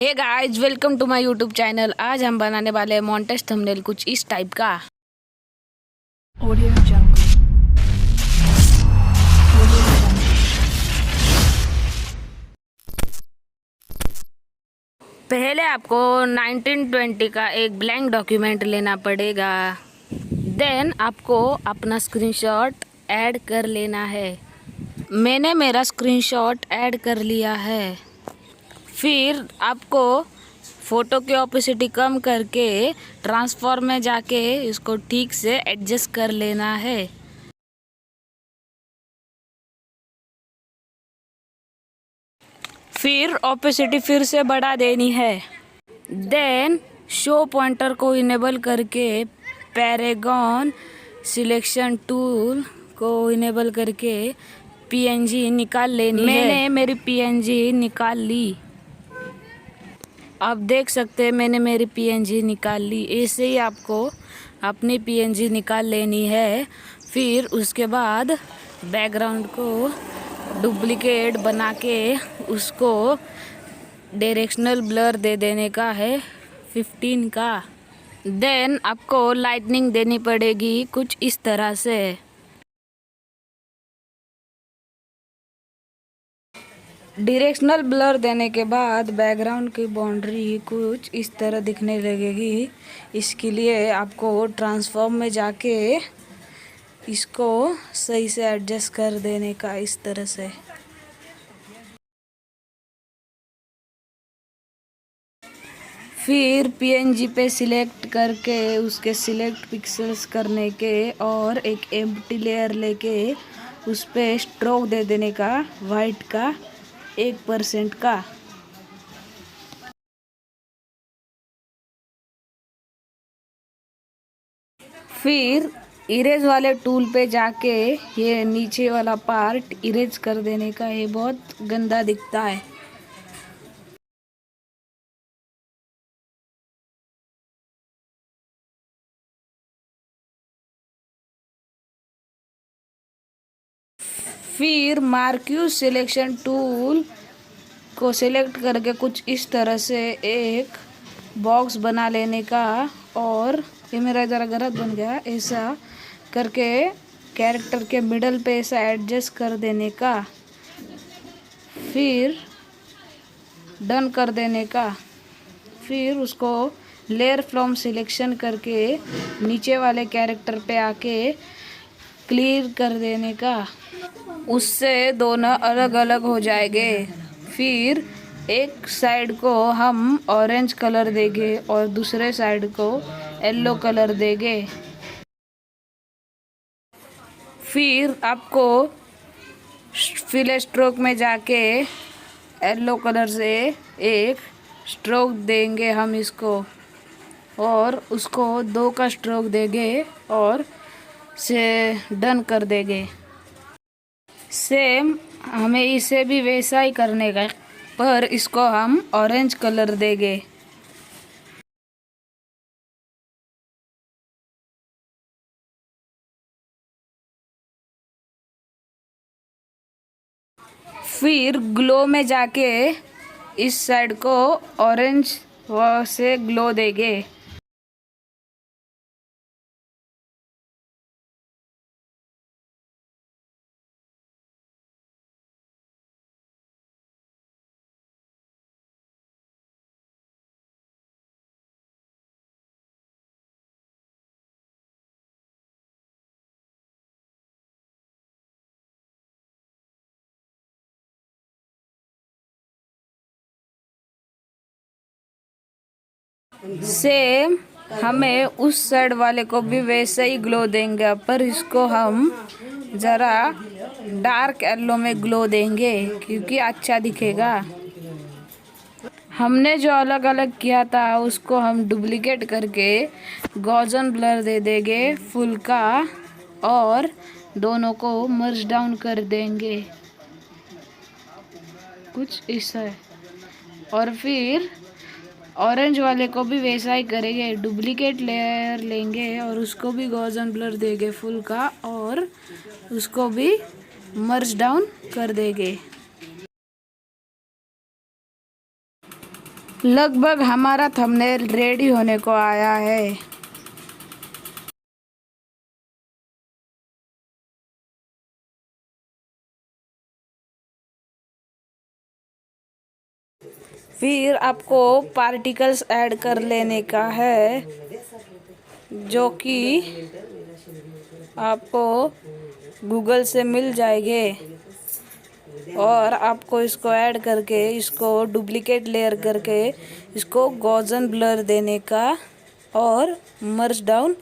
Hey guys, welcome to my YouTube channel. आज हम बनाने वाले हैं मॉन्टेज थंबनेल कुछ इस टाइप का। ऑडियो जंगल। पहले आपको 1920 का एक ब्लैंक डॉक्यूमेंट लेना पड़ेगा। देन आपको अपना स्क्रीनशॉट ऐड कर लेना है। मैंने मेरा स्क्रीनशॉट ऐड कर लिया है। फिर आपको फ़ोटो की ऑपेसिटी कम करके ट्रांसफॉर्म में जाके इसको ठीक से एडजस्ट कर लेना है। फिर ऑपेसिटी फिर से बढ़ा देनी है। देन शो पॉइंटर को इनेबल करके पैरागॉन सिलेक्शन टूल को इनेबल करके पीएनजी निकाल लेनी है। मैंने मेरी पीएनजी निकाल ली। आप देख सकते हैं मैंने मेरी पीएनजी निकाल ली। ऐसे ही आपको अपनी पीएनजी निकाल लेनी है। फिर उसके बाद बैकग्राउंड को डुप्लिकेट बना के उसको डायरेक्शनल ब्लर दे देने का है 15 का। देन आपको लाइटनिंग देनी पड़ेगी कुछ इस तरह से। डायरेक्शनल ब्लर देने के बाद बैकग्राउंड की बाउंड्री कुछ इस तरह दिखने लगेगी। इसके लिए आपको ट्रांसफॉर्म में जाके इसको सही से एडजस्ट कर देने का इस तरह से। फिर पीएनजी पे सिलेक्ट करके उसके सिलेक्ट पिक्सेल्स करने के और एक एम्प्टी लेयर लेके उस पे स्ट्रोक दे देने का वाइट का 1% का। फिर इरेज वाले टूल पे जाके ये नीचे वाला पार्ट इरेज कर देने का। ये बहुत गंदा दिखता है। फिर मार्क्यू सिलेक्शन टूल को सिलेक्ट करके कुछ इस तरह से एक बॉक्स बना लेने का। और ये मेरा ज़रा गलत बन गया। ऐसा करके कैरेक्टर के मिडल पे ऐसा एडजस्ट कर देने का। फिर डन कर देने का। फिर उसको लेयर फ्रॉम सिलेक्शन करके नीचे वाले कैरेक्टर पे आके क्लियर कर देने का। उससे दोनों अलग अलग हो जाएंगे। फिर एक साइड को हम ऑरेंज कलर देंगे और दूसरे साइड को येलो कलर देंगे। फिर आपको फिल स्ट्रोक में जाके येलो कलर से एक स्ट्रोक देंगे हम इसको, और उसको 2 का स्ट्रोक देंगे और से डन कर देंगे। सेम हमें इसे भी वैसा ही करने का, पर इसको हम ऑरेंज कलर देंगे। फिर ग्लो में जाके इस साइड को ऑरेंज से ग्लो देंगे। सेम हमें उस साइड वाले को भी वैसे ही ग्लो देंगे, पर इसको हम ज़रा डार्क येलो में ग्लो देंगे क्योंकि अच्छा दिखेगा। हमने जो अलग अलग किया था उसको हम डुप्लिकेट करके गॉसियन ब्लर दे देंगे फुल का, और दोनों को मर्ज डाउन कर देंगे कुछ ऐसा है। और फिर ऑरेंज वाले को भी वैसा ही करेंगे। डुप्लीकेट लेयर लेंगे और उसको भी गॉसियन ब्लर देंगे फुल का, और उसको भी मर्ज डाउन कर देंगे। लगभग हमारा थंबनेल रेडी होने को आया है। फिर आपको पार्टिकल्स ऐड कर लेने का है, जो कि आपको गूगल से मिल जाएंगे। और आपको इसको ऐड करके, इसको डुप्लीकेट लेयर करके, इसको गॉसियन ब्लर देने का और मर्ज डाउन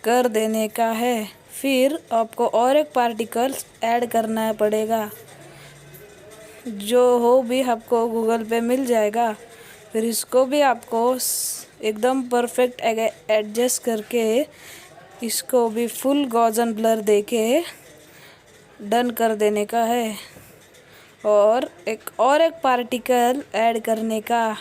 कर देने का है। फिर आपको और एक पार्टिकल्स ऐड करना पड़ेगा, जो हो भी आपको गूगल पे मिल जाएगा। फिर इसको भी आपको एकदम परफेक्ट एडजस्ट करके, इसको भी फुल गॉसियन ब्लर देके डन कर देने का है। और एक पार्टिकल ऐड करने का,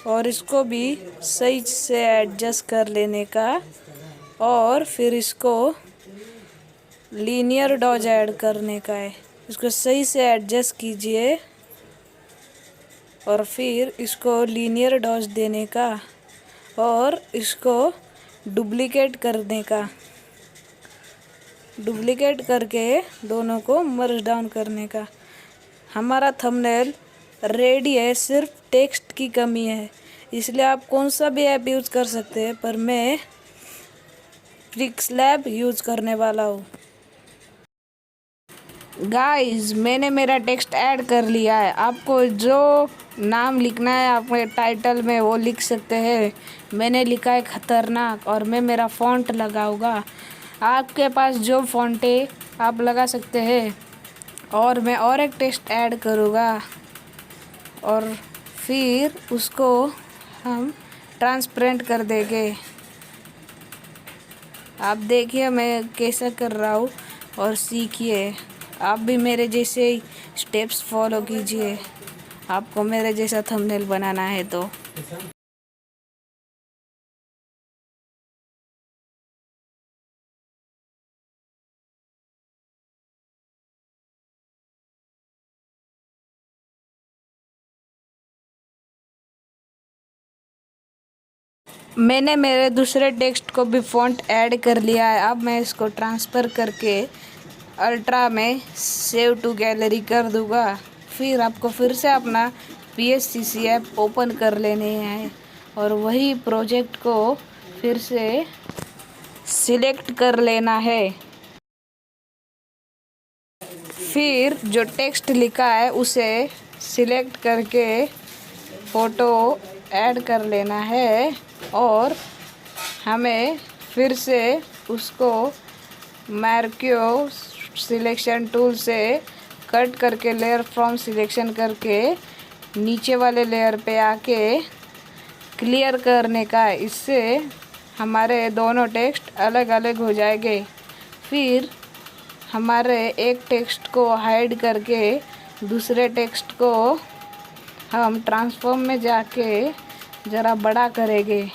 और इसको भी सही से एडजस्ट कर लेने का। और फिर इसको लीनियर डॉज ऐड करने का है। इसको सही से एडजस्ट कीजिए और फिर इसको लीनियर डॉज देने का और इसको डुप्लीकेट करने का। डुप्लीकेट करके दोनों को मर्ज डाउन करने का। हमारा थंबनेल रेडी है, सिर्फ टेक्स्ट की कमी है। इसलिए आप कौन सा भी ऐप यूज़ कर सकते हैं, पर मैं पिक्सलैब यूज़ करने वाला हूँ। गाइस, मैंने मेरा टेक्स्ट ऐड कर लिया है। आपको जो नाम लिखना है अपने टाइटल में वो लिख सकते हैं। मैंने लिखा है खतरनाक, और मैं मेरा फ़ॉन्ट लगाऊंगा। आपके पास जो फ़ॉन्ट है आप लगा सकते हैं। और मैं और एक टेक्स्ट ऐड करूँगा और फिर उसको हम ट्रांसपेरेंट कर देंगे। आप देखिए मैं कैसा कर रहा हूँ और सीखिए। आप भी मेरे जैसे स्टेप्स फॉलो कीजिए, आपको मेरे जैसा थंबनेल बनाना है तो। मैंने मेरे दूसरे टेक्स्ट को भी फ़ॉन्ट ऐड कर लिया है। अब मैं इसको ट्रांसफ़र करके अल्ट्रा में सेव टू गैलरी कर दूँगा। फिर आपको फिर से अपना PSCC ऐप ओपन कर लेने हैं और वही प्रोजेक्ट को फिर से सिलेक्ट कर लेना है। फिर जो टेक्स्ट लिखा है उसे सिलेक्ट करके फ़ोटो ऐड कर लेना है और हमें फिर से उसको मैर्क्यो सिलेक्शन टूल से कट करके लेयर फ्रॉम सिलेक्शन करके नीचे वाले लेयर पे आके क्लियर करने का। इससे हमारे दोनों टेक्स्ट अलग अलग हो जाएंगे। फिर हमारे एक टेक्स्ट को हाइड करके दूसरे टेक्स्ट को हम ट्रांसफॉर्म में जाके ज़रा बड़ा करेंगे।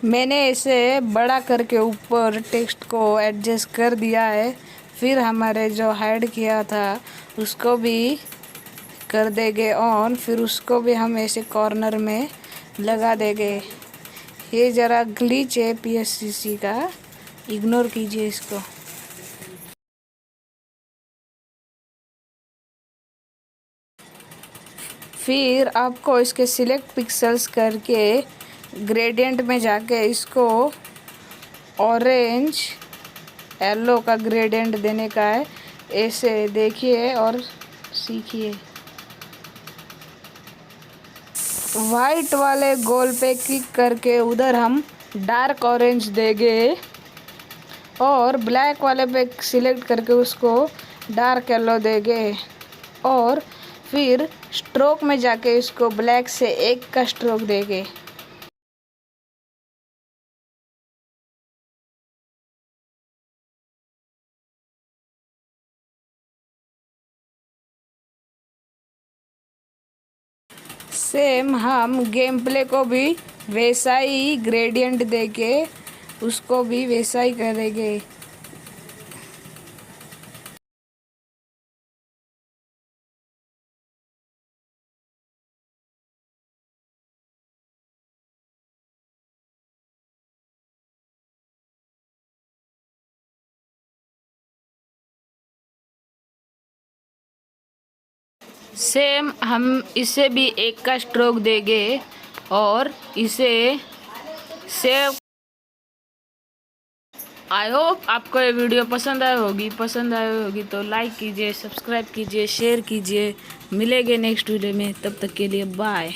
मैंने इसे बड़ा करके ऊपर टेक्स्ट को एडजस्ट कर दिया है। फिर हमारे जो हाइड किया था उसको भी कर देंगे ऑन। फिर उसको भी हम ऐसे कॉर्नर में लगा देंगे। ये ज़रा ग्लिच है PSCC का, इग्नोर कीजिए इसको। फिर आपको इसके सिलेक्ट पिक्सेल्स करके ग्रेडियंट में जाके इसको ऑरेंज येलो का ग्रेडियंट देने का है। ऐसे देखिए और सीखिए। वाइट वाले गोल पे क्लिक करके उधर हम डार्क ऑरेंज देंगे और ब्लैक वाले पे सिलेक्ट करके उसको डार्क येलो देंगे। और फिर स्ट्रोक में जाके इसको ब्लैक से एक का स्ट्रोक देंगे। सेम हम गेम प्ले को भी वैसा ही ग्रेडियंट देके उसको भी वैसा ही करेंगे। सेम हम इसे भी एक का स्ट्रोक देंगे और इसे सेव। आई होप आपको ये वीडियो पसंद आई होगी तो लाइक कीजिए, सब्सक्राइब कीजिए, शेयर कीजिए। मिलेंगे नेक्स्ट वीडियो में, तब तक के लिए बाय।